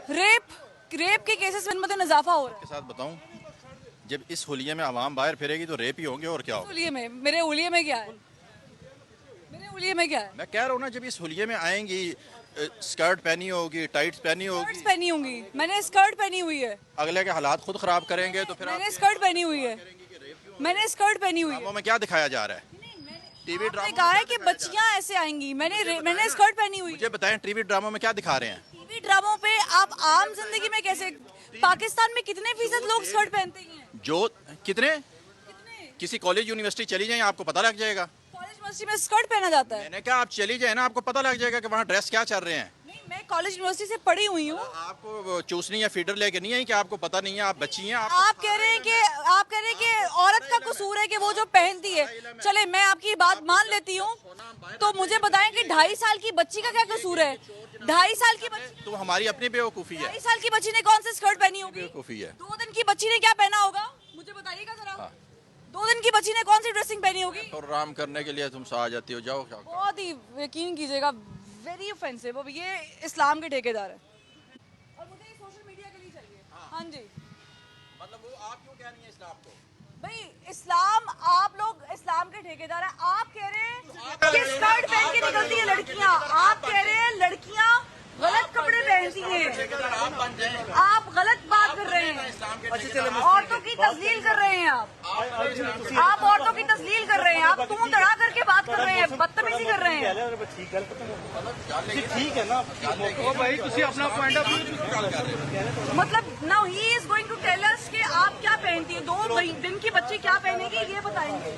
Rape के cases में मतलब इजाफा हो रहा के साथ बताऊं, जब इस होलिये में आवाम बाहर फिरेगी तो रेप ही होंगे और क्या है। होगा। होलिये में मेरे होलिये में क्या है, मेरे होलिये में क्या है? मैं कह रहा हूँ ना, जब इस होलिये में आएंगी स्कर्ट पहनी होगी, टाइट्स पहनी स्कर्ट्स होगी, पहनी होंगी, मैंने स्कर्ट पहनी हुई है, अगले के हालात खुद खराब करेंगे तो फिर मैंने आप स्कर्ट पहनी हुई है, मैंने स्कर्ट पहनी हुई है। ड्रामों में क्या दिखाया जा रहा है। टीवी आपने ड्रामा कहा है कि बच्चियां ऐसे आएंगी, मैंने स्कर्ट पहनी हुई है। मुझे बताएं, टीवी ड्रामों में क्या दिखा रहे हैं। टीवी ड्रामों पे आप आम जिंदगी में कैसे, पाकिस्तान में कितने फीसद लोग स्कर्ट पहनते हैं? जो कितने कितने? किसी कॉलेज यूनिवर्सिटी चली जाएं, आपको पता लग जाएगा। कॉलेज यूनिवर्सिटी में स्कर्ट पहना जाता है? मैंने कहा आप चली जाए ना, आपको पता लग जाएगा कि वहाँ ड्रेस क्या चल रहे हैं। नहीं, मैं कॉलेज यूनिवर्सिटी से पढ़ी हुई हूँ। आपको चूसनी या फीडर लेके नहीं आई कि आपको पता नहीं है, आप बच्ची हैं। आप कह रहे हैं कि औरत का कसूर है कि वो जो पहनती है। चले, मैं आपकी बात मान लेती हूँ, तो मुझे बताएं कि 2.5 साल की बच्ची का क्या कसूर है? 2.5 साल की बच्ची, तो हमारी अपनी बेवकूफ़ी है। 2.5 साल की बच्ची ने कौन सी स्कर्ट पहनी होगी? बेवकूफ़ी है। 2 दिन की बच्ची ने क्या पहना होगा, मुझे बताइएगा जरा। हाँ। 2 दिन की बच्ची ने कौन सी ड्रेसिंग पहनी होगी? और आराम करने के लिए तुम आ जाती हो, जाओ क्या। बहुत ही यकीन कीजिएगा, वेरी ऑफेंसिव। अब ये इस्लाम के ठेकेदार है और मुझे ये सोशल मीडिया के लिए चाहिए। हाँ जी, मतलब वो आप क्यों कह रही हैं इस्लाम को। भाई इस्लाम, आप लोग इस्लाम के ठेकेदार हैं। आप कह रहे हैं कि स्कर्ट पहन के निकलती है लड़कियां, आप कह रहे हैं लड़कियां गलत कपड़े पहनती हैं, आप गलत बात कर रहे हैं, औरतों की तस्लील कर रहे हैं आप औरतों की तस्लील कर रहे हैं, आप तू तड़ा करके बात कर रहे हैं, बदतमीजी कर रहे हैं। ठीक है ना, ओ भाई तुसी अपना पॉइंट ऑफ व्यू मतलब now he is going to tell us कि आप क्या पहनती है, 2 दिन की बच्ची क्या पहनेगी ये बताएंगे।